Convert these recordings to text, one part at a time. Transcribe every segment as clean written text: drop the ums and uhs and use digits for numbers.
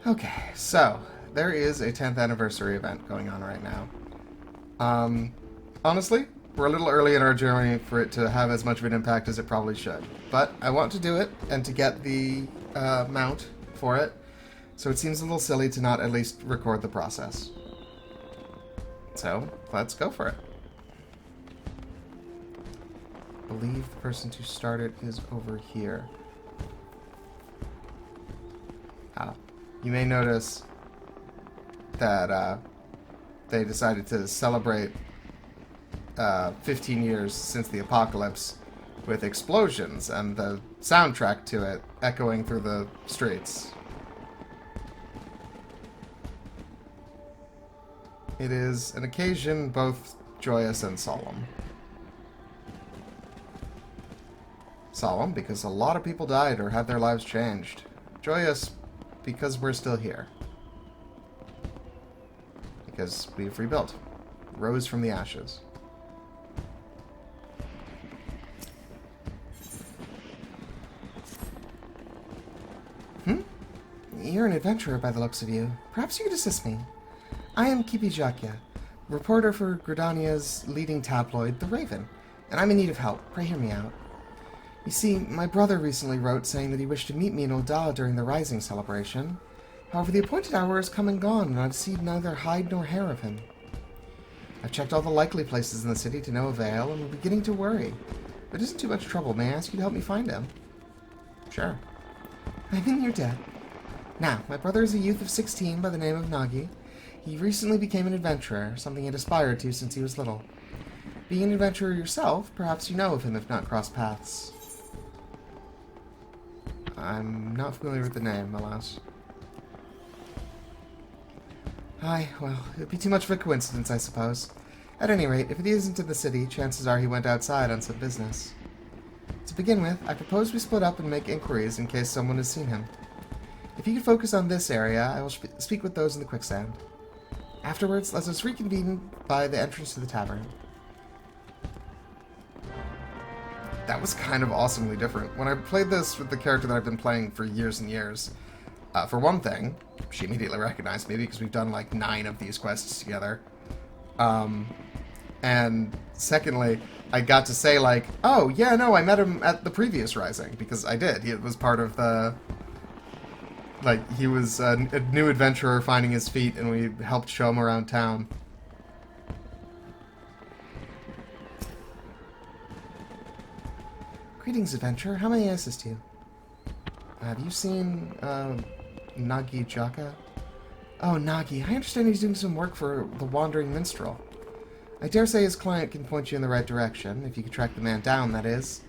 Okay, so there is a 10th anniversary event going on right now. Um, Honestly, we're a little early in our journey for it to have as much of an impact as it probably should. But I want to do it and to get the mount for it, so it seems a little silly to not at least record the process. So, let's go for it. I believe the person to start it is over here. You may notice that they decided to celebrate 15 years since the apocalypse with explosions and the soundtrack to it echoing through the streets. It is an occasion both joyous and solemn. Solemn because a lot of people died or had their lives changed. Joyous because we're still here. Because we've rebuilt. Rose from the ashes. You're an adventurer by the looks of you. Perhaps you could assist me. I am Kipi Jakya, reporter for Gridania's leading tabloid, The Raven, and I'm in need of help. Pray hear me out. You see, my brother recently wrote saying that he wished to meet me in Ul'dah during the Rising celebration. However, the appointed hour has come and gone, and I've seen neither hide nor hair of him. I've checked all the likely places in the city to no avail, and I'm beginning to worry. If it isn't too much trouble, may I ask you to help me find him? Sure. I'm in your debt. Now, my brother is a youth of 16 by the name of Nagi. He recently became an adventurer, something he had aspired to since he was little. Being an adventurer yourself, perhaps you know of him if not crossed paths. I'm not familiar with the name, alas. Aye, well, it would be too much of a coincidence, I suppose. At any rate, if it isn't in the city, chances are he went outside on some business. To begin with, I propose we split up and make inquiries in case someone has seen him. If you could focus on this area, I will speak with those in the quicksand. Afterwards, let us reconvene by the entrance to the tavern. That was kind of awesomely different. When I played this with the character that I've been playing for years and years, for one thing, she immediately recognized me because we've done like 9 of these quests together. And secondly, I got to say like, oh, yeah, no, I met him at the previous Rising, because I did. He was part of the... Like, he was a new adventurer finding his feet, and we helped show him around town. Greetings, adventurer. How may I assist you? Have you seen, Nagi Jaka? Oh, Nagi. I understand he's doing some work for the Wandering Minstrel. I dare say his client can point you in the right direction, if you could track the man down, that is.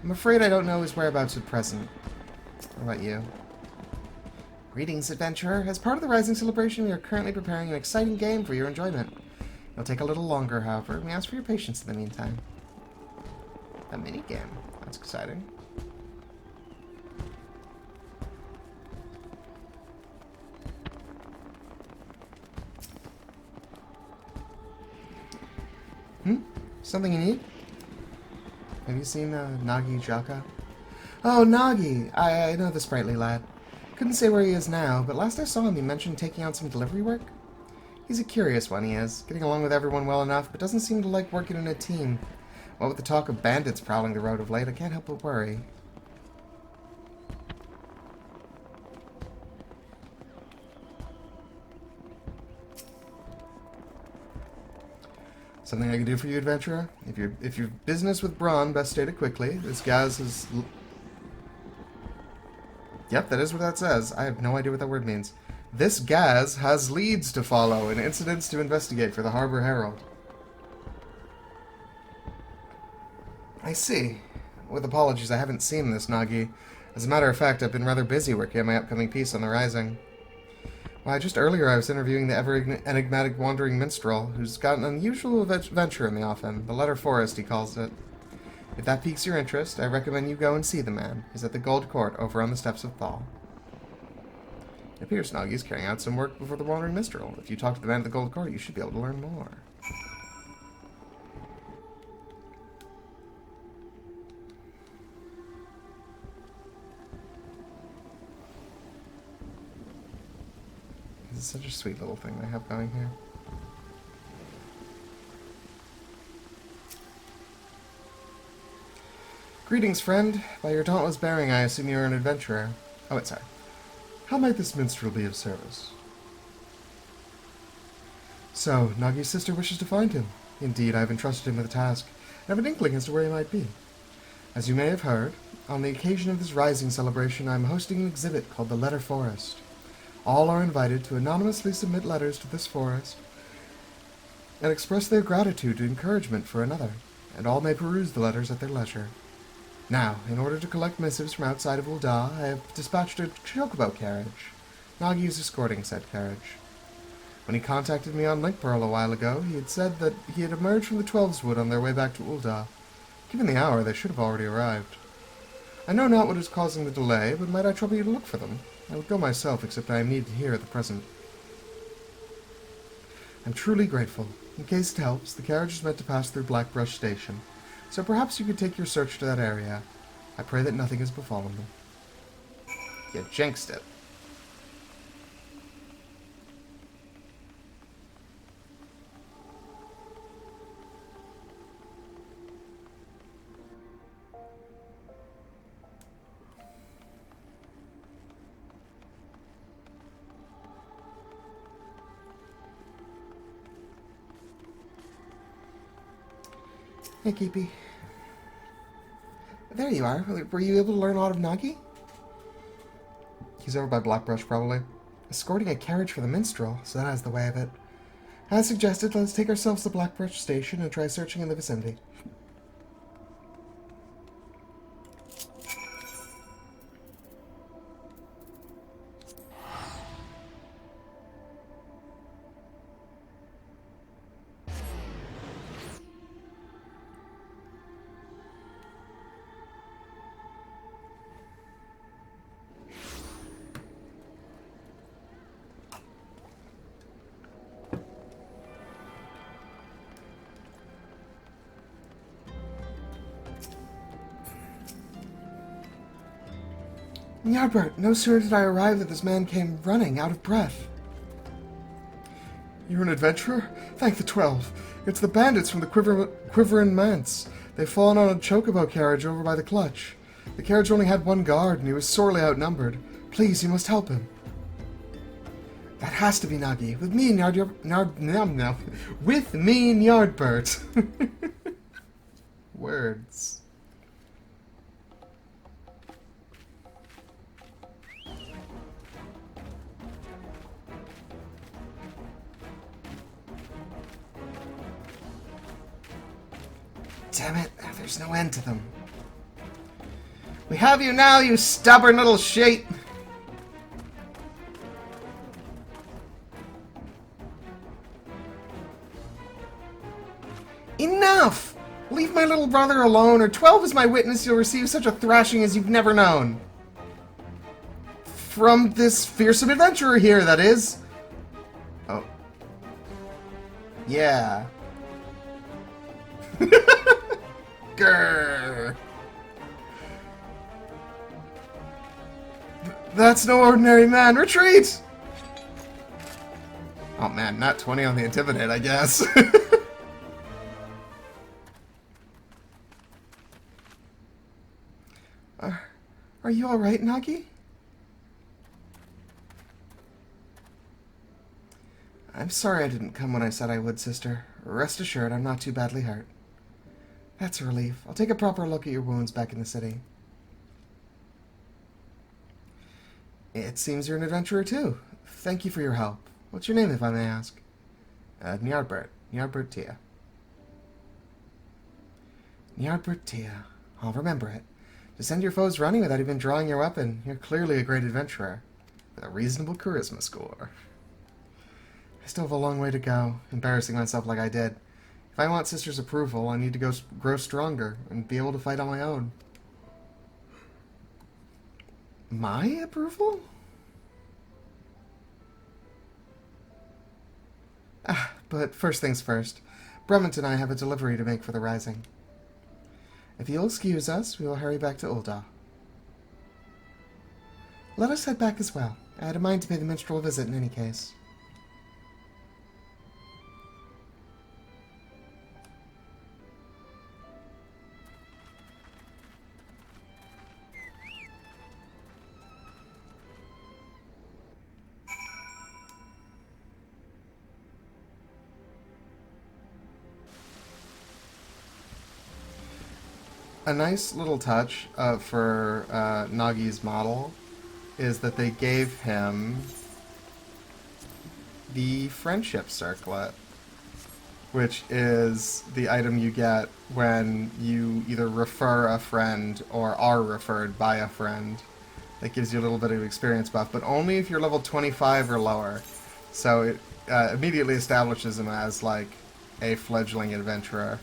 I'm afraid I don't know his whereabouts at present. How about you? Greetings, adventurer. As part of the Rising celebration, we are currently preparing an exciting game for your enjoyment. It'll take a little longer, however, and we ask for your patience in the meantime. A mini-game. That's exciting. Something you need? Have you seen Nagi Jaka? Oh, Nagi! I know the sprightly lad. Couldn't say where he is now, but last I saw him he mentioned taking on some delivery work. He's a curious one, he is, getting along with everyone well enough, but doesn't seem to like working in a team. What with the talk of bandits prowling the road of late, I can't help but worry. Something I can do for you, adventurer? If you're business with Braun, best state it quickly. This Gaz is... Yep, that is what that says. I have no idea what that word means. This Gaz has leads to follow and incidents to investigate for the Harbor Herald. I see. With apologies, I haven't seen this, Nagi. As a matter of fact, I've been rather busy working on my upcoming piece on the Rising. Why, just earlier I was interviewing the ever-enigmatic Wandering Minstrel, who's got an unusual adventure in the offing. The Letter Forest, he calls it. If that piques your interest, I recommend you go and see the man. He's at the Gold Court, over on the steps of Thal. It appears Nagi's carrying out some work before the Wandering Minstrel. If you talk to the man at the Gold Court, you should be able to learn more. This is such a sweet little thing they have going here. Greetings, friend. By your dauntless bearing, I assume you're an adventurer. Oh, wait, sorry. How might this minstrel be of service? So, Nagi's sister wishes to find him. Indeed, I have entrusted him with a task, and have an inkling as to where he might be. As you may have heard, on the occasion of this Rising celebration, I am hosting an exhibit called the Letter Forest. All are invited to anonymously submit letters to this forest and express their gratitude and encouragement for another, and all may peruse the letters at their leisure. Now, in order to collect missives from outside of Ul'dah, I have dispatched a chocobo carriage. Nagi is escorting said carriage. When he contacted me on Link Pearl a while ago, he had said that he had emerged from the Twelves Wood on their way back to Ul'dah. Given the hour, they should have already arrived. I know not what is causing the delay, but might I trouble you to look for them? I would go myself, except I am needed here at the present. I'm truly grateful. In case it helps, the carriage is meant to pass through Blackbrush Station, so perhaps you could take your search to that area. I pray that nothing has befallen them. You jinxed it. Hey, Keepy. There you are. Were you able to learn a lot of Nagi? He's over by Blackbrush, probably. Escorting a carriage for the minstrel, so that has the way of it. As suggested, let's take ourselves to Blackbrush Station and try searching in the vicinity. Ny'ardbert, no sooner did I arrive that this man came running, out of breath. You're an adventurer? Thank the 12. It's the bandits from the Quiverin Manse. They've fallen on a chocobo carriage over by the clutch. The carriage only had one guard, and he was sorely outnumbered. Please, you must help him. That has to be Nagi. With me, Ny'ardbert. Words. Damn it, there's no end to them. We have you now, you stubborn little shite! Enough! Leave my little brother alone, or 12 is my witness you'll receive such a thrashing as you've never known. From this fearsome adventurer here, that is. Oh. Yeah. Grrr. That's no ordinary man. Retreat! Oh man, not 20 on the Intimidate, I guess. Are you alright, Nagi? I'm sorry I didn't come when I said I would, sister. Rest assured, I'm not too badly hurt. That's a relief. I'll take a proper look at your wounds back in the city. It seems you're an adventurer, too. Thank you for your help. What's your name, if I may ask? Ny'ardbert. Ny'ardbert Tia. Ny'ardbert Tia. I'll remember it. To send your foes running without even drawing your weapon, you're clearly a great adventurer. With a reasonable charisma score. I still have a long way to go, embarrassing myself like I did. If I want Sister's approval, I need to grow stronger and be able to fight on my own. My approval? But first things first. Brummett and I have a delivery to make for the Rising. If you'll excuse us, we will hurry back to Ul'dah. Let us head back as well. I had a mind to pay the minstrel a visit in any case. A nice little touch for Nagi's model is that they gave him the Friendship Circlet, which is the item you get when you either refer a friend or are referred by a friend. That gives you a little bit of experience buff, but only if you're level 25 or lower. So it immediately establishes him as, like, a fledgling adventurer.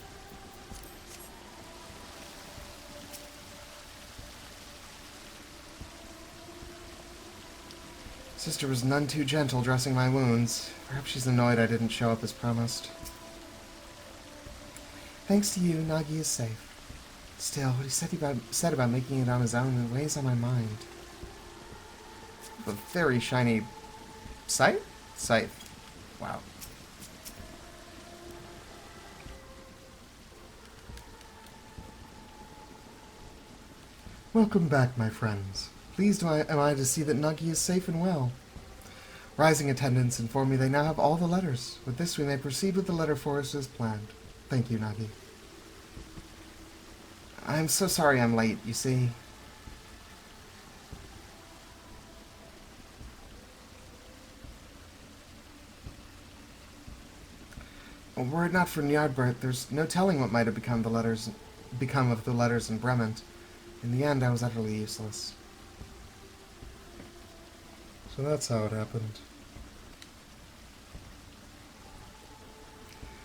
Sister was none too gentle dressing my wounds. Perhaps she's annoyed I didn't show up as promised. Thanks to you, Nagi is safe. Still, what he said about making it on his own weighs on my mind. A very shiny scythe? Scythe. Wow. Welcome back, my friends. Pleased am I to see that Nagi is safe and well. Rising attendants inform me they now have all the letters. With this, we may proceed with the letter forest as planned. Thank you, Nagi. I'm so sorry I'm late, you see. Were it not for Ny'ardbert, there's no telling what might have become of the letters in Brement. In the end, I was utterly useless. So that's how it happened.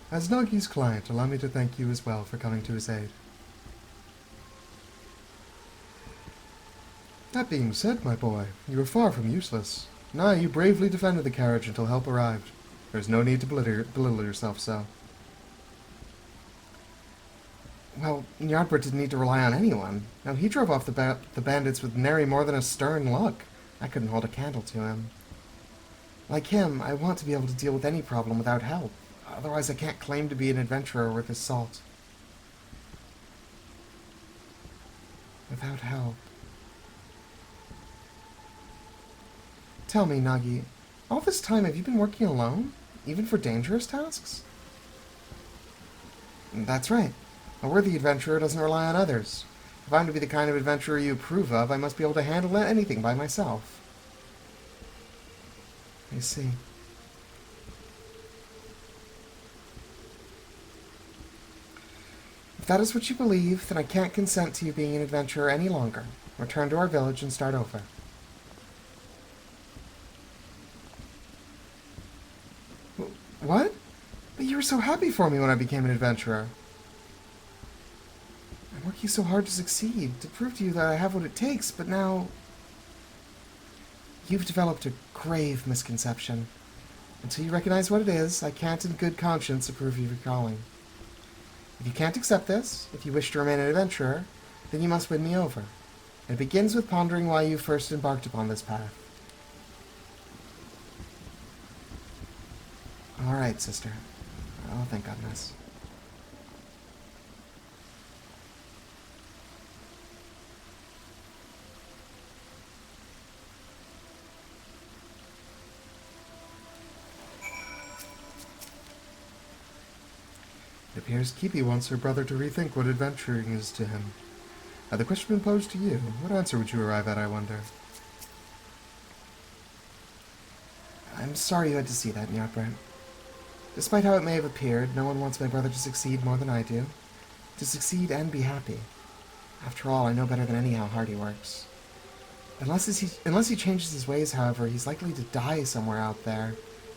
As Nagi's client, allow me to thank you as well for coming to his aid. That being said, my boy, you were far from useless. Nay, you bravely defended the carriage until help arrived. There's no need to belittle yourself so. Well, Ny'ardbert didn't need to rely on anyone. No, he drove off the bandits with nary more than a stern look. I couldn't hold a candle to him. Like him, I want to be able to deal with any problem without help. Otherwise, I can't claim to be an adventurer worth his salt. Without help. Tell me, Nagi, all this time have you been working alone? Even for dangerous tasks? That's right. A worthy adventurer doesn't rely on others. If I'm to be the kind of adventurer you approve of, I must be able to handle anything by myself. I see. If that is what you believe, then I can't consent to you being an adventurer any longer. Return to our village and start over. What? But you were so happy for me when I became an adventurer. I'm working so hard to succeed, to prove to you that I have what it takes, but now... You've developed a grave misconception. Until you recognize what it is, I can't in good conscience approve of your calling. If you can't accept this, if you wish to remain an adventurer, then you must win me over. It begins with pondering why you first embarked upon this path. All right, sister. Oh, thank goodness. It appears Kipi wants her brother to rethink what adventuring is to him. Had the question been posed to you, what answer would you arrive at, I wonder? I'm sorry you had to see that, Ny'ardbert. Despite how it may have appeared, no one wants my brother to succeed more than I do. To succeed and be happy. After all, I know better than any how hard he works. Unless he changes his ways, however, he's likely to die somewhere out there.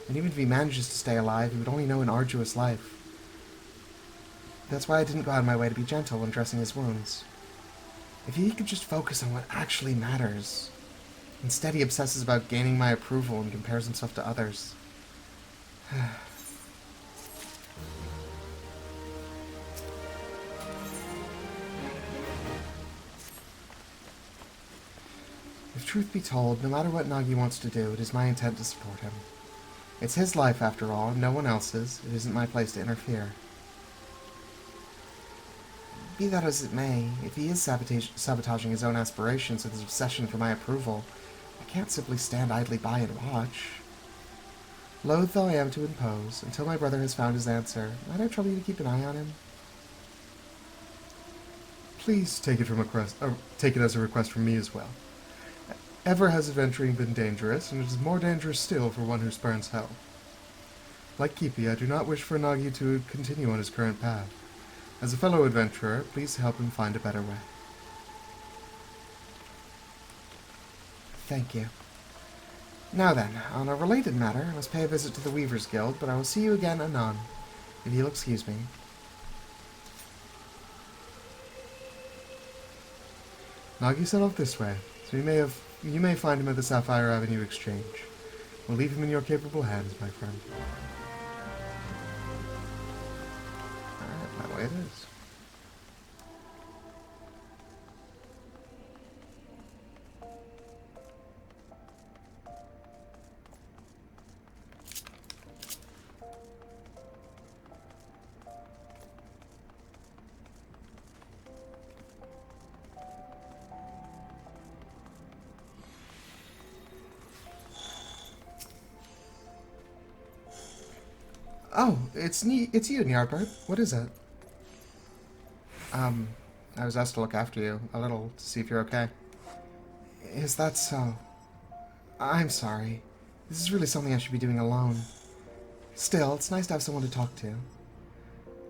And even if he manages to stay alive, he would only know an arduous life. That's why I didn't go out of my way to be gentle when dressing his wounds. If he could just focus on what actually matters. Instead, he obsesses about gaining my approval and compares himself to others. If truth be told, no matter what Nagi wants to do, it is my intent to support him. It's his life, after all, and no one else's. It isn't my place to interfere. Be that as it may, if he is sabotaging his own aspirations with his obsession for my approval, I can't simply stand idly by and watch. Loath though I am to impose, until my brother has found his answer, might I trouble you to keep an eye on him? Please take it as a request from me as well. Ever has adventuring been dangerous, and it is more dangerous still for one who spurns hell. Like Kipi, I do not wish for Nagi to continue on his current path. As a fellow adventurer, please help him find a better way. Thank you. Now then, on a related matter, I must pay a visit to the Weavers Guild, but I will see you again anon, if you'll excuse me. Nagi set off this way, so you may find him at the Sapphire Avenue Exchange. We'll leave him in your capable hands, my friend. Alright, that way it is. Oh, it's you, Ny'ardbert. What is it? I was asked to look after you a little to see if you're okay. Is that so? I'm sorry. This is really something I should be doing alone. Still, it's nice to have someone to talk to.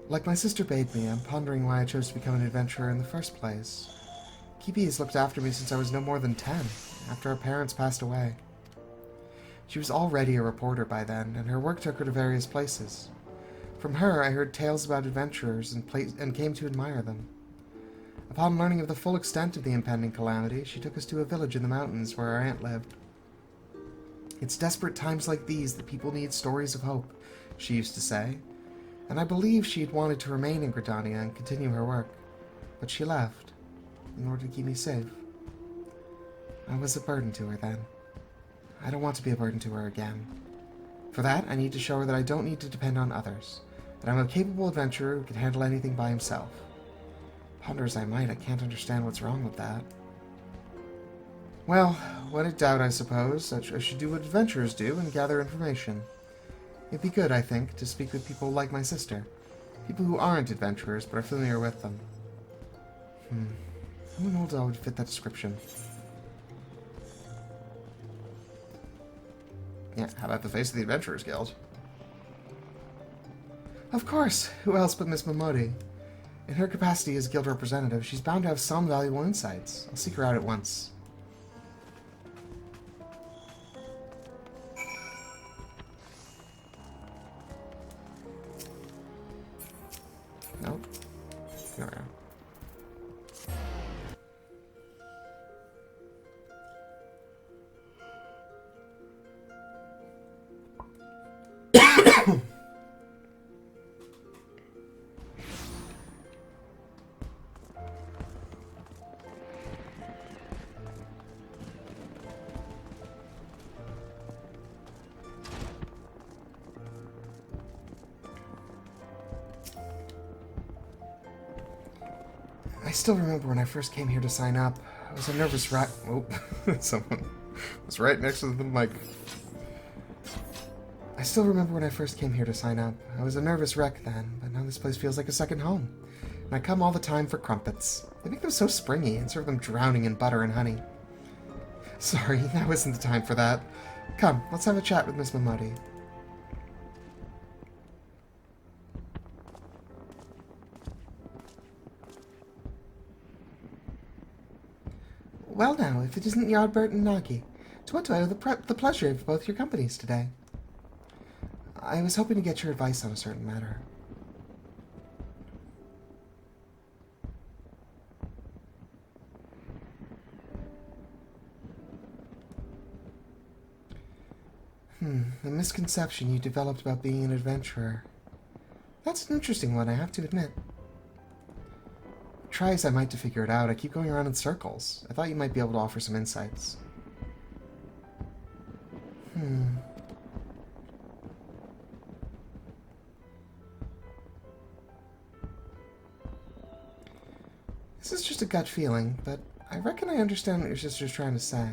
Like my sister bade me, I'm pondering why I chose to become an adventurer in the first place. Kipi has looked after me since I was no more than 10, after our parents passed away. She was already a reporter by then, and her work took her to various places. From her, I heard tales about adventurers and came to admire them. Upon learning of the full extent of the impending calamity, she took us to a village in the mountains where our aunt lived. It's desperate times like these that people need stories of hope, she used to say, and I believe she had wanted to remain in Gridania and continue her work, but she left, in order to keep me safe. I was a burden to her then. I don't want to be a burden to her again. For that, I need to show her that I don't need to depend on others, that I'm a capable adventurer who can handle anything by himself. Ponder as I might, I can't understand what's wrong with that. Well, when in doubt, I suppose, I should do what adventurers do and gather information. It'd be good, I think, to speak with people like my sister. People who aren't adventurers, but are familiar with them. Who in Oldell would fit that description? Yeah, how about the face of the Adventurers Guild? Of course! Who else but Miss Momodi? In her capacity as guild representative, she's bound to have some valuable insights. I'll seek her out at once. Nope. There we go. I still remember when I first came here to sign up. I was a nervous wreck. Oh, someone was right next to the mic. I still remember when I first came here to sign up. I was a nervous wreck then, but now this place feels like a second home. And I come all the time for crumpets. They make them so springy and serve them drowning in butter and honey. Sorry, now isn't the time for that. Come, let's have a chat with Miss Momodi. Well now, if it isn't Ny'ardbert and Nagi, to what do I owe the pleasure of both your companies today? I was hoping to get your advice on a certain matter. The misconception you developed about being an adventurer. That's an interesting one, I have to admit. Try as I might to figure it out, I keep going around in circles. I thought you might be able to offer some insights. This is just a gut feeling, but I reckon I understand what your sister's trying to say.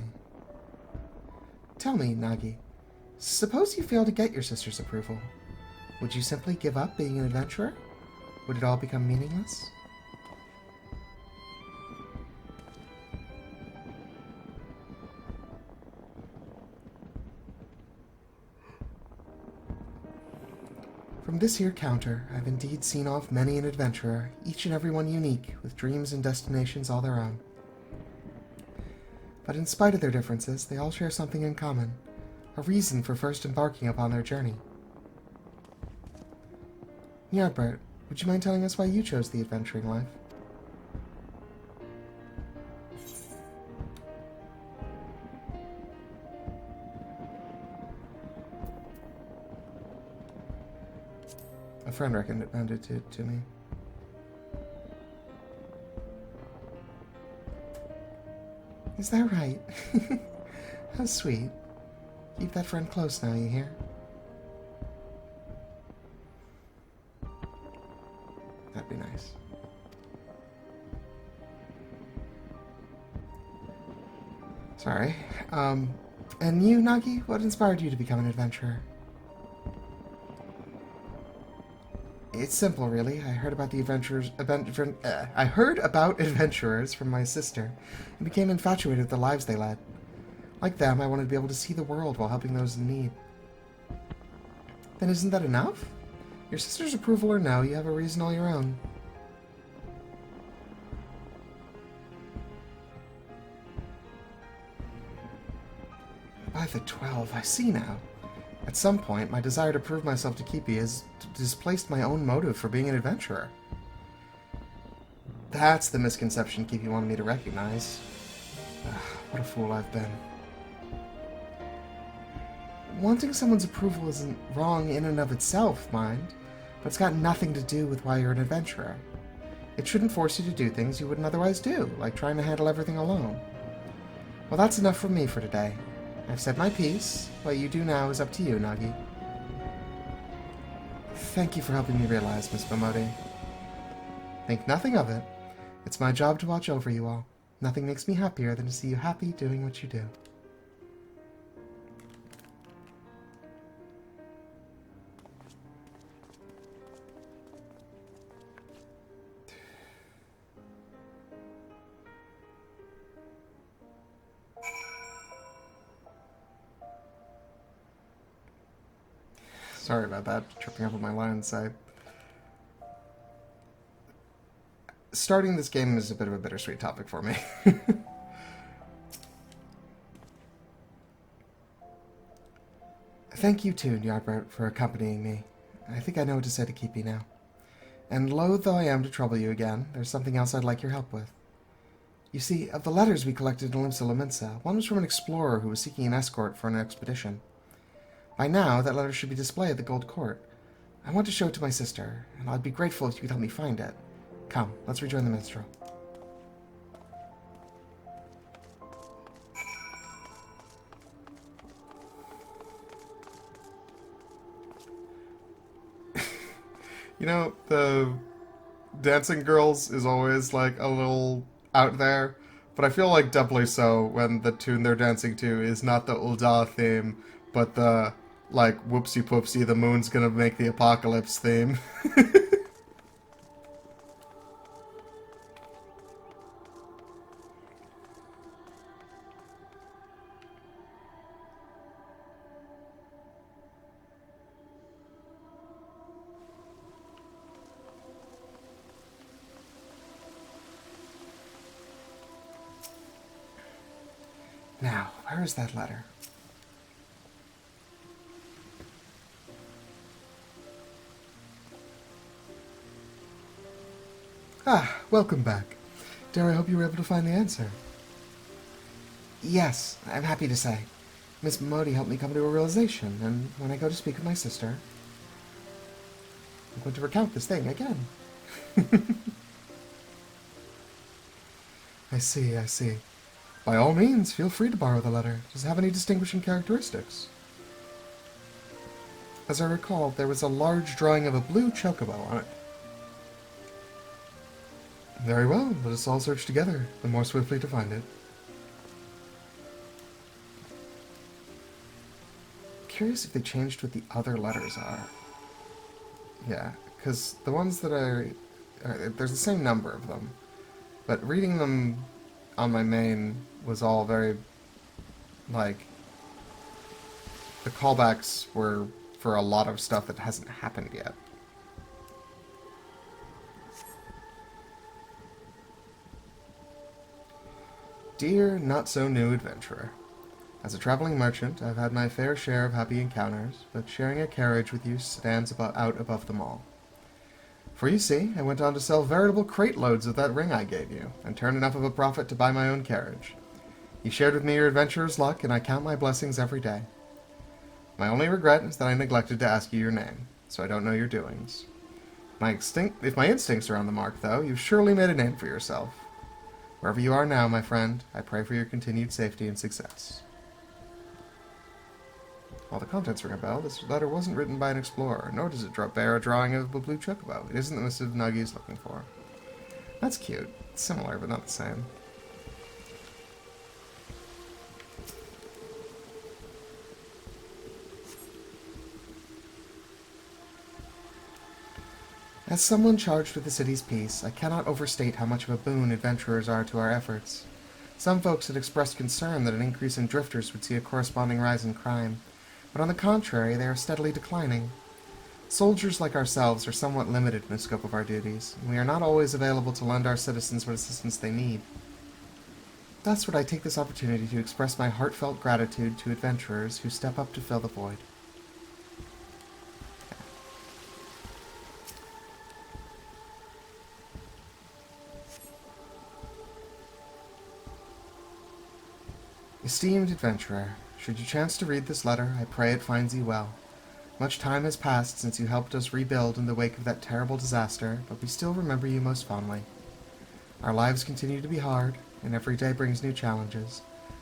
Tell me, Nagi, suppose you fail to get your sister's approval. Would you simply give up being an adventurer? Would it all become meaningless? From this here counter, I've indeed seen off many an adventurer, each and every one unique, with dreams and destinations all their own. But in spite of their differences, they all share something in common, a reason for first embarking upon their journey. Ny'ardbert, would you mind telling us why you chose the adventuring life? A friend recommended it to me. Is that right? How sweet. Keep that friend close now, you hear? That'd be nice. Sorry. And you, Nagi? What inspired you to become an adventurer? It's simple, really. I heard about adventurers from my sister and became infatuated with the lives they led. Like them, I wanted to be able to see the world while helping those in need. Then isn't that enough? Your sister's approval or no, you have a reason all your own. By the 12, I see now. At some point, my desire to prove myself to Kipi has displaced my own motive for being an adventurer. That's the misconception Kipi wanted me to recognize. What a fool I've been. Wanting someone's approval isn't wrong in and of itself, mind, but it's got nothing to do with why you're an adventurer. It shouldn't force you to do things you wouldn't otherwise do, like trying to handle everything alone. Well, that's enough from me for today. I've said my piece. What you do now is up to you, Nagi. Thank you for helping me realize, Miss Momodi. Think nothing of it. It's my job to watch over you all. Nothing makes me happier than to see you happy doing what you do. Sorry about that, tripping up on my lines. Starting this game is a bit of a bittersweet topic for me. Thank you too, Ny'ardbert, for accompanying me. I think I know what to say to Kipi now. And loath though I am to trouble you again, there's something else I'd like your help with. You see, of the letters we collected in Limsa Lominsa, one was from an explorer who was seeking an escort for an expedition. By now, that letter should be displayed at the Gold Court. I want to show it to my sister, and I'd be grateful if you could help me find it. Come, let's rejoin the minstrel. You know, the Dancing Girls is always, like, a little out there, but I feel like doubly so when the tune they're dancing to is not the Ulda theme, but the, like, whoopsie poopsie, the moon's gonna make the apocalypse theme. Now, where is that letter? Ah, welcome back. Dare I hope you were able to find the answer? Yes, I'm happy to say. Miss Momodi helped me come to a realization, and when I go to speak with my sister, I'm going to recount this thing again. I see, I see. By all means, feel free to borrow the letter. Does it have any distinguishing characteristics? As I recall, there was a large drawing of a blue chocobo on it. Very well, let us all search together, the more swiftly to find it. Curious if they changed what the other letters are. Yeah, because the ones that there's the same number of them, but reading them on my main was all very, like, the callbacks were for a lot of stuff that hasn't happened yet. Dear not-so-new adventurer, as a traveling merchant, I've had my fair share of happy encounters, but sharing a carriage with you stands out above them all. For you see, I went on to sell veritable crate loads of that ring I gave you, and turned enough of a profit to buy my own carriage. You shared with me your adventurer's luck, and I count my blessings every day. My only regret is that I neglected to ask you your name, so I don't know your doings. If my instincts are on the mark, though, you've surely made a name for yourself. Wherever you are now, my friend, I pray for your continued safety and success. While the contents ring a bell, this letter wasn't written by an explorer, nor does it bear a drawing of a blue chocobo. It isn't the missive Nuggy is looking for. That's cute. It's similar, but not the same. As someone charged with the city's peace, I cannot overstate how much of a boon adventurers are to our efforts. Some folks had expressed concern that an increase in drifters would see a corresponding rise in crime, but on the contrary, they are steadily declining. Soldiers like ourselves are somewhat limited in the scope of our duties, and we are not always available to lend our citizens what assistance they need. Thus would I take this opportunity to express my heartfelt gratitude to adventurers who step up to fill the void. Esteemed adventurer, should you chance to read this letter, I pray it finds you well. Much time has passed since you helped us rebuild in the wake of that terrible disaster, but we still remember you most fondly. Our lives continue to be hard, and every day brings new challenges.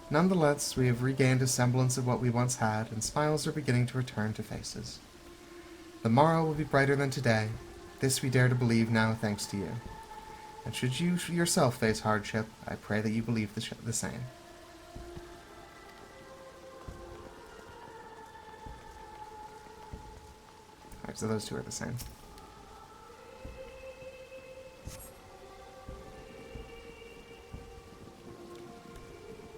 Nonetheless, we have regained a semblance of what we once had, and smiles are beginning to return to faces. The morrow will be brighter than today. This we dare to believe now thanks to you. And should you yourself face hardship, I pray that you believe the same. Alright, so those two are the same.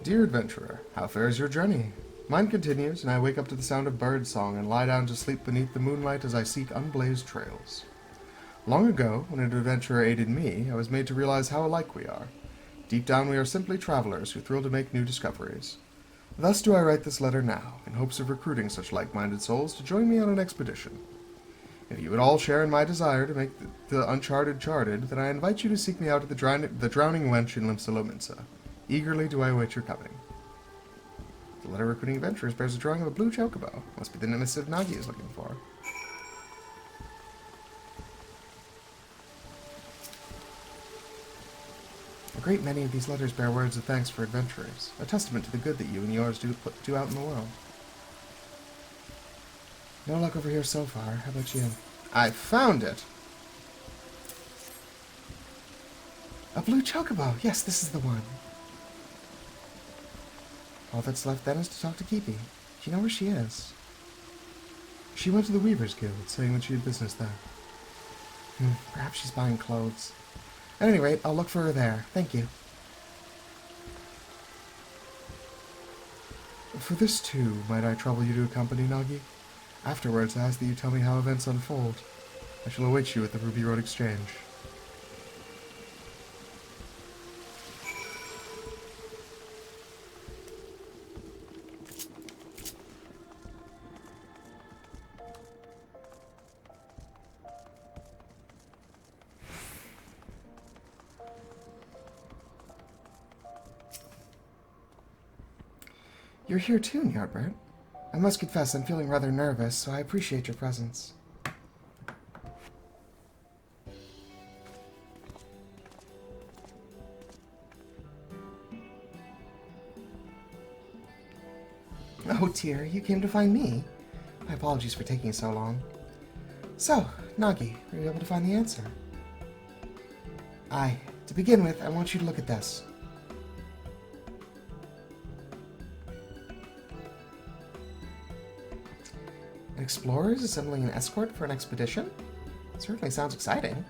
Dear adventurer, how fares your journey? Mine continues, and I wake up to the sound of bird song and lie down to sleep beneath the moonlight as I seek unblazed trails. Long ago, when an adventurer aided me, I was made to realize how alike we are. Deep down we are simply travelers who thrill to make new discoveries. Thus do I write this letter now, in hopes of recruiting such like-minded souls to join me on an expedition. If you would all share in my desire to make the uncharted charted, then I invite you to seek me out at the drowning wench in Limsa. Eagerly do I await your coming. The letter recruiting adventurers bears a drawing of a blue chocobo. Must be the missive Nagi is looking for. A great many of these letters bear words of thanks for adventurers, a testament to the good that you and yours do out in the world. No luck over here so far. How about you? I found it! A blue chocobo! Yes, this is the one. All that's left then is to talk to Kipi. Do you know where she is? She went to the Weavers Guild, saying that she had business there. Perhaps she's buying clothes. At any rate, I'll look for her there. Thank you. For this, too, might I trouble you to accompany Nagi? Afterwards, I ask that you tell me how events unfold. I shall await you at the Ruby Road Exchange. You're here too, Ny'ardbert. I must confess I'm feeling rather nervous, so I appreciate your presence. Oh dear, you came to find me? My apologies for taking so long. So, Nagi, were you able to find the answer? Aye. To begin with, I want you to look at this. Explorers assembling an escort for an expedition? Certainly sounds exciting.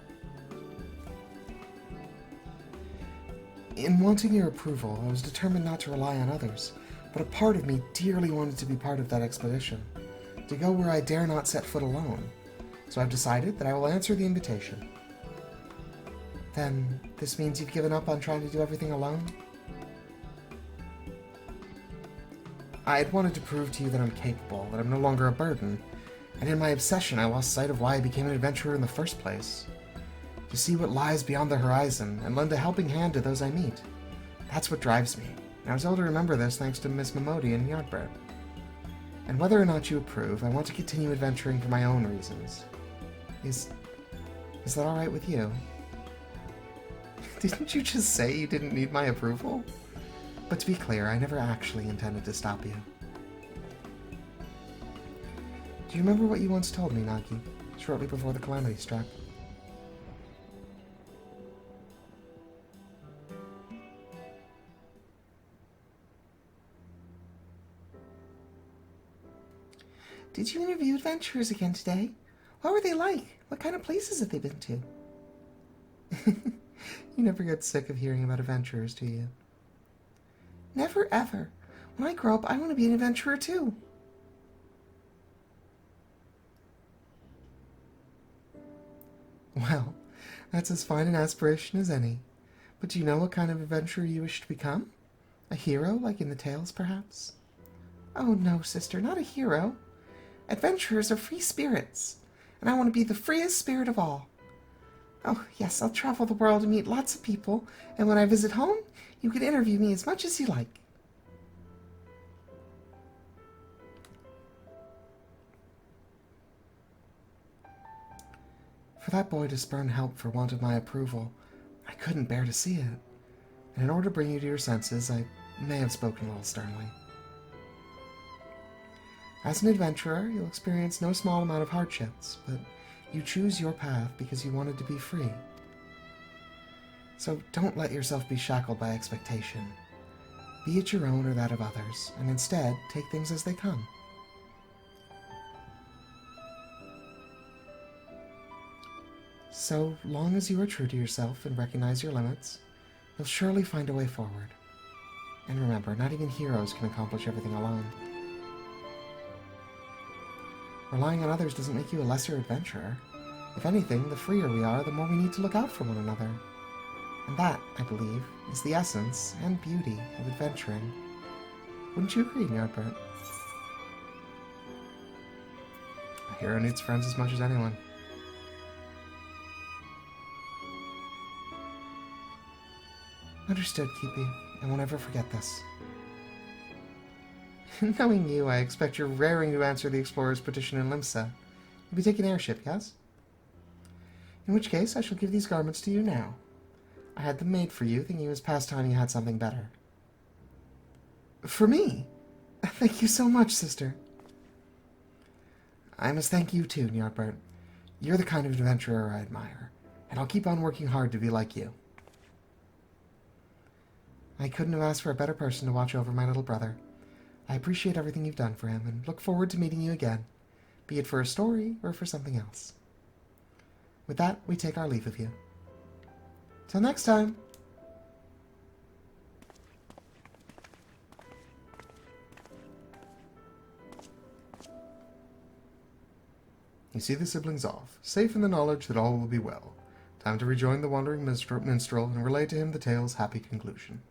In wanting your approval, I was determined not to rely on others, but a part of me dearly wanted to be part of that expedition. to go where I dare not set foot alone. So I've decided that I will answer the invitation. Then, this means you've given up on trying to do everything alone? I had wanted to prove to you that I'm capable, that I'm no longer a burden, and in my obsession I lost sight of why I became an adventurer in the first place. To see what lies beyond the horizon, and lend a helping hand to those I meet. That's what drives me, and I was able to remember this thanks to Miss Momodi and Ny'ardbert. And whether or not you approve, I want to continue adventuring for my own reasons. Is that alright with you? Didn't you just say you didn't need my approval? But to be clear, I never actually intended to stop you. Do you remember what you once told me, Nagi, shortly before the calamity struck? Did you interview adventurers again today? What were they like? What kind of places have they been to? You never get sick of hearing about adventurers, do you? Never ever. When I grow up, I want to be an adventurer too. Well, that's as fine an aspiration as any. But do you know what kind of adventurer you wish to become? A hero, like in the tales, perhaps? Oh no, sister, not a hero. Adventurers are free spirits, and I want to be the freest spirit of all. Oh, yes, I'll travel the world and meet lots of people, and when I visit home, you can interview me as much as you like. For that boy to spurn help for want of my approval, I couldn't bear to see it, and in order to bring you to your senses, I may have spoken a little sternly. As an adventurer, you'll experience no small amount of hardships, but you choose your path because you wanted to be free. So don't let yourself be shackled by expectation. Be it your own or that of others, and instead take things as they come. So long as you are true to yourself and recognize your limits, you'll surely find a way forward. And remember, not even heroes can accomplish everything alone. Relying on others doesn't make you a lesser adventurer. If anything, the freer we are, the more we need to look out for one another. And that, I believe, is the essence and beauty of adventuring. Wouldn't you agree, Ny'ardbert? A hero needs friends as much as anyone. Understood, Kipi. I won't ever forget this. Knowing you, I expect you're raring to answer the explorer's petition in Limsa. You'll be taking airship, yes? In which case, I shall give these garments to you now. I had them made for you, thinking it was past time you had something better. For me? Thank you so much, sister. I must thank you too, Ny'ardbert. You're the kind of adventurer I admire, and I'll keep on working hard to be like you. I couldn't have asked for a better person to watch over my little brother. I appreciate everything you've done for him, and look forward to meeting you again, be it for a story or for something else. With that, we take our leave of you. Till next time! You see the siblings off, safe in the knowledge that all will be well. Time to rejoin the wandering minstrel and relay to him the tale's happy conclusion.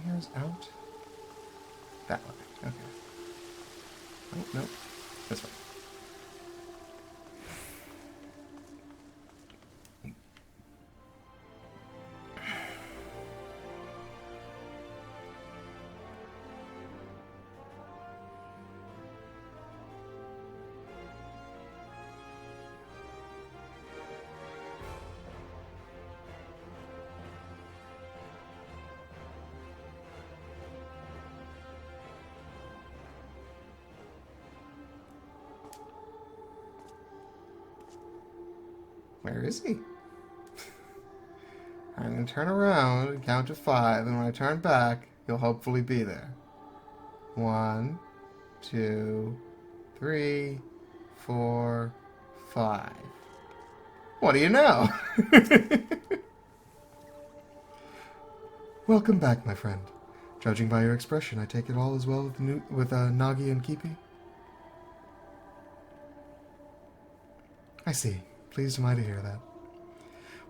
Where's out? That way. Okay. Oh, no. This way. Where is he? I'm going to turn around and count to 5, and when I turn back, he'll hopefully be there. 1, 2, 3, 4, 5. What do you know? Welcome back, my friend. Judging by your expression, I take it all as well with Nagi and Kipi? I see. Pleased am I to hear that.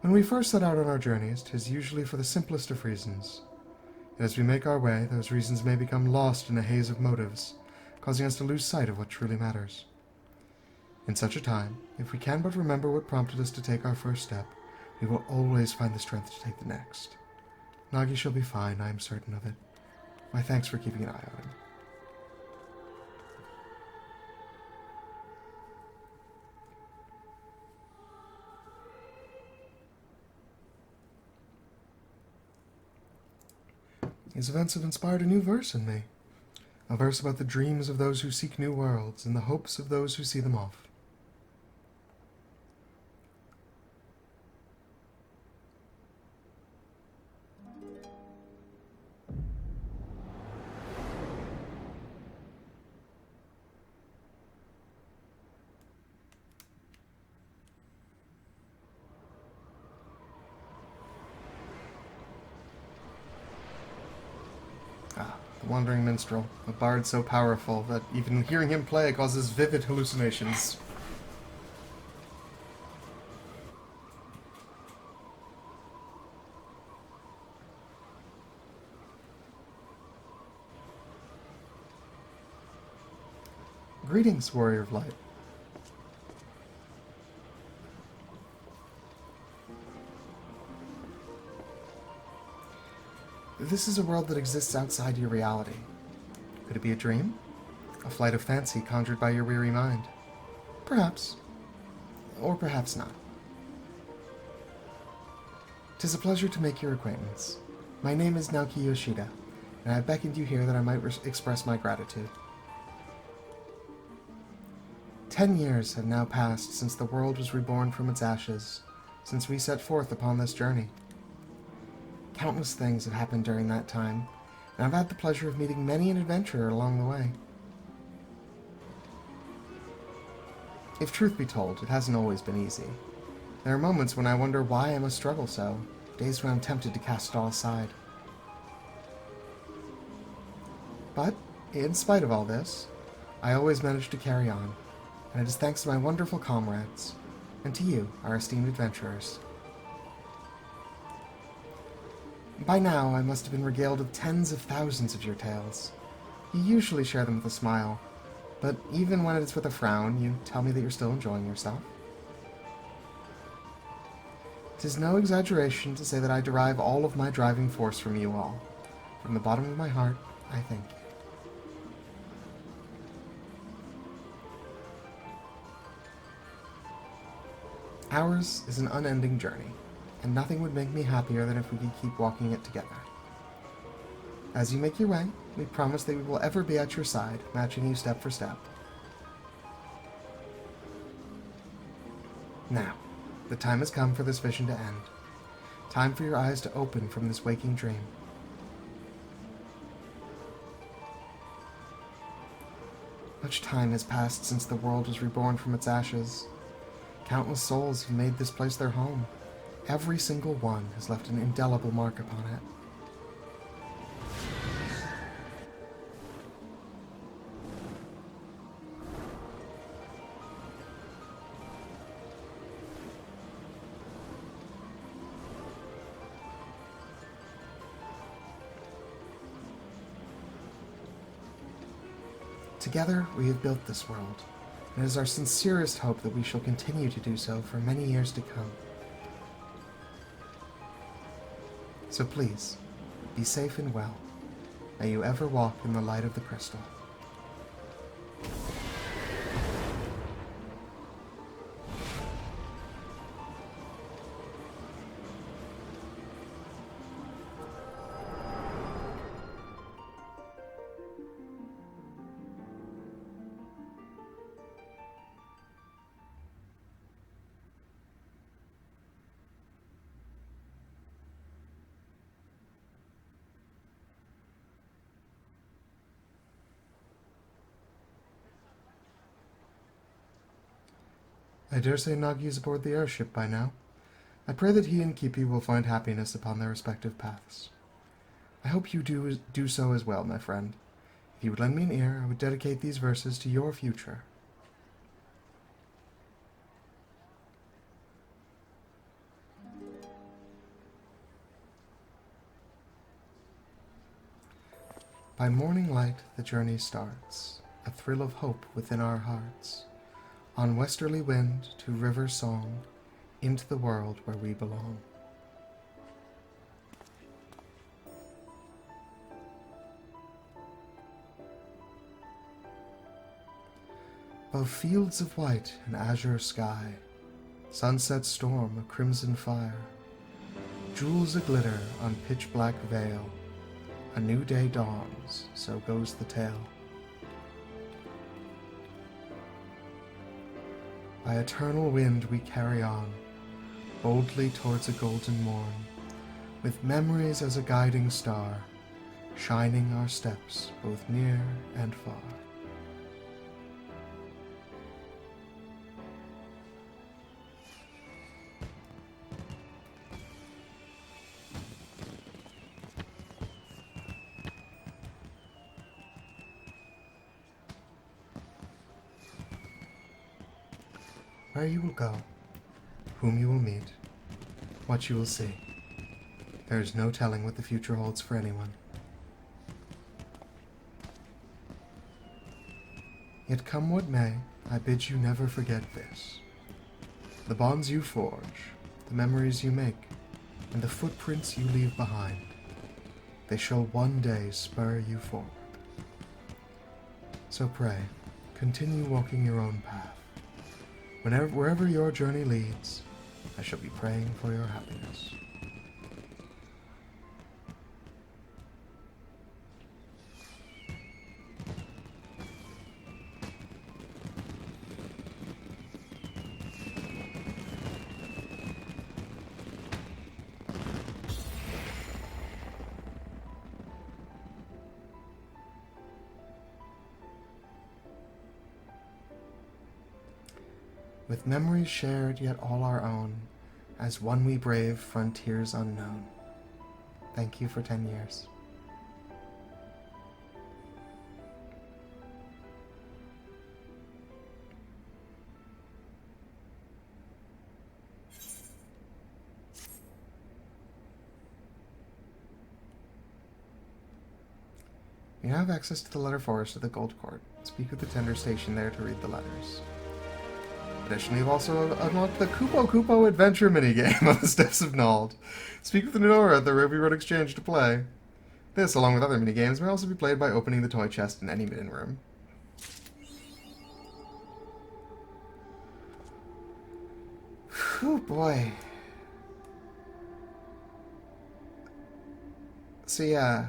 When we first set out on our journeys, 'tis usually for the simplest of reasons. Yet as we make our way, those reasons may become lost in a haze of motives, causing us to lose sight of what truly matters. In such a time, if we can but remember what prompted us to take our first step, we will always find the strength to take the next. Nagi shall be fine, I am certain of it. My thanks for keeping an eye on him. These events have inspired a new verse in me. A verse about the dreams of those who seek new worlds and the hopes of those who see them off. The Wandering Minstrel, a bard so powerful that even hearing him play causes vivid hallucinations. Greetings, Warrior of Light. This is a world that exists outside your reality. Could it be a dream? A flight of fancy conjured by your weary mind? Perhaps. Or perhaps not. 'Tis a pleasure to make your acquaintance. My name is Naoki Yoshida, and I have beckoned you here that I might express my gratitude. 10 years have now passed since the world was reborn from its ashes, since we set forth upon this journey. Countless things have happened during that time, and I've had the pleasure of meeting many an adventurer along the way. If truth be told, it hasn't always been easy. There are moments when I wonder why I must struggle so, days when I'm tempted to cast it all aside. But, in spite of all this, I always manage to carry on, and it is thanks to my wonderful comrades, and to you, our esteemed adventurers. By now, I must have been regaled with tens of thousands of your tales. You usually share them with a smile, but even when it's with a frown, you tell me that you're still enjoying yourself. 'Tis no exaggeration to say that I derive all of my driving force from you all. From the bottom of my heart, I thank you. Ours is an unending journey, and nothing would make me happier than if we could keep walking it together. As you make your way, we promise that we will ever be at your side, matching you step for step. Now, the time has come for this vision to end. Time for your eyes to open from this waking dream. Much time has passed since the world was reborn from its ashes. Countless souls have made this place their home. Every single one has left an indelible mark upon it. Together, we have built this world, and it is our sincerest hope that we shall continue to do so for many years to come. So please, be safe and well. May you ever walk in the light of the crystal. I dare say Nagi is aboard the airship by now. I pray that he and Kipi will find happiness upon their respective paths. I hope you do so as well, my friend. If you would lend me an ear, I would dedicate these verses to your future. By morning light the journey starts, a thrill of hope within our hearts. On westerly wind to river song, into the world where we belong. Above fields of white and azure sky, sunset storm a crimson fire, jewels a glitter on pitch-black veil, a new day dawns, so goes the tale. By eternal wind we carry on, boldly towards a golden morn, with memories as a guiding star, shining our steps both near and far. Where you will go, whom you will meet, what you will see. There is no telling what the future holds for anyone. Yet come what may, I bid you never forget this. The bonds you forge, the memories you make, and the footprints you leave behind, they shall one day spur you forward. So pray, continue walking your own path. Wherever your journey leads, I shall be praying for your happiness. With memories shared yet all our own, as one we brave frontiers unknown. Thank you for 10 years. You now have access to the letter forest of the Gold Court. Speak with the tender station there to read the letters. Additionally, you've also unlocked the Kupo Adventure minigame on the Steps of Nald. Speak with Nora at the Ruby Road Exchange to play. This, along with other minigames, may also be played by opening the toy chest in any min room. Oh boy. So yeah,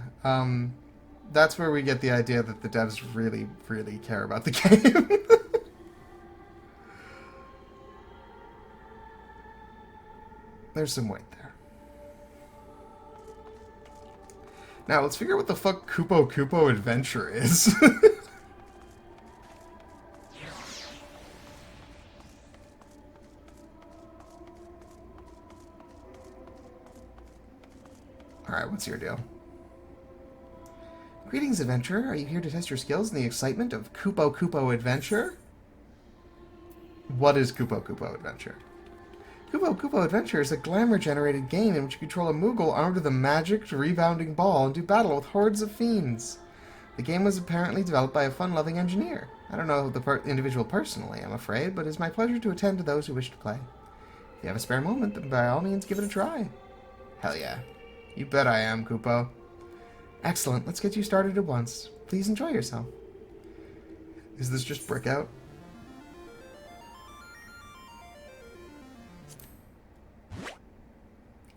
that's where we get the idea that the devs really, really care about the game. There's some weight there. Now, let's figure out what the fuck Kupo Adventure is. Alright, what's your deal? Greetings, adventurer. Are you here to test your skills in the excitement of Kupo Adventure? What is Kupo Adventure? Kupo Adventure is a glamour-generated game in which you control a Moogle armed with a magic rebounding ball and do battle with hordes of fiends. The game was apparently developed by a fun-loving engineer. I don't know the individual personally, I'm afraid, but it is my pleasure to attend to those who wish to play. If you have a spare moment, then by all means give it a try. Hell yeah. You bet I am, Kupo. Excellent, let's get you started at once. Please enjoy yourself. Is this just brick out?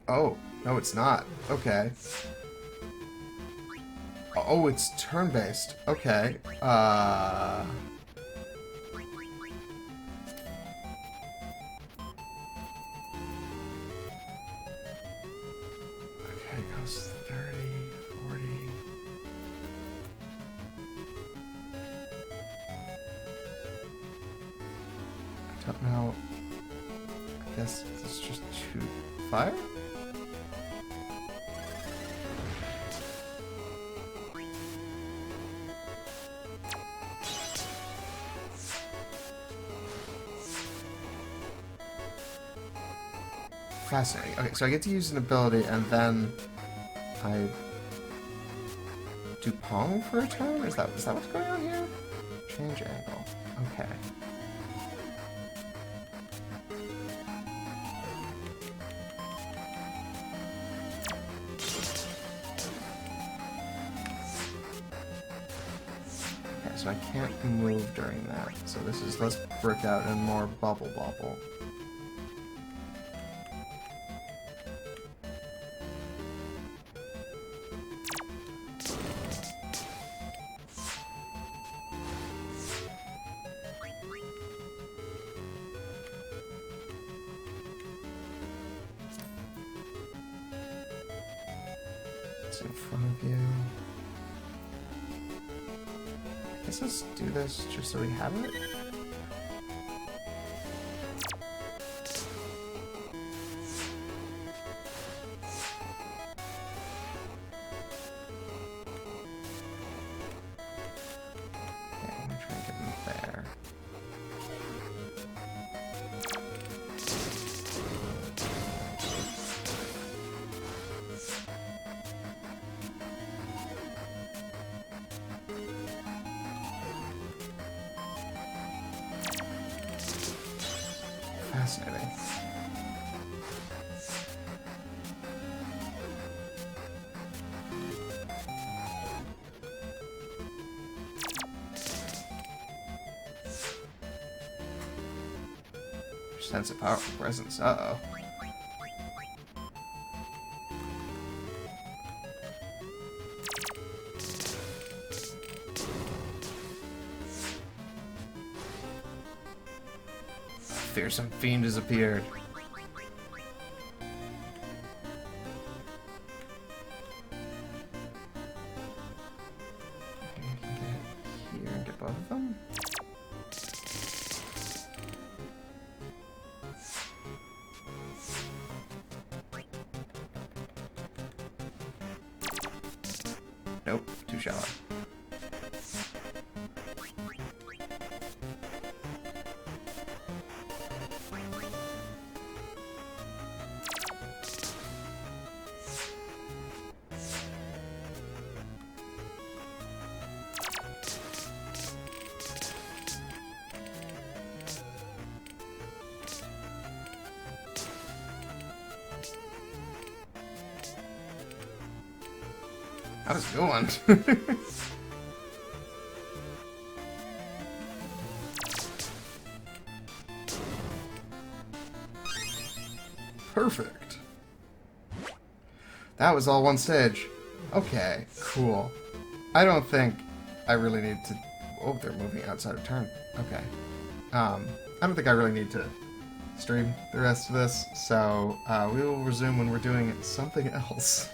Oh, no it's not. Okay. Oh, it's turn-based. Okay. Okay, it goes 30, 40. Don't know. I guess it's just shoot fire? Fascinating. Okay, so I get to use an ability and then I do Pong for a turn? Is that what's going on here? Change angle. Okay. Okay, so I can't move during that. So this is less brick out and more bubble bobble. In front of you. I guess let's do this just so we have it. Okay, I'm gonna try and get him there. Fascinating. Sense of powerful presence. Uh-oh. Fearsome fiend has appeared. Maybe I can get here and get both of them? Nope, too shallow. That was a good one. Perfect. That was all one stage. Okay, cool. I don't think I really need to... Oh, they're moving outside of turn. Okay. I don't think I really need to stream the rest of this, so we will resume when we're doing something else.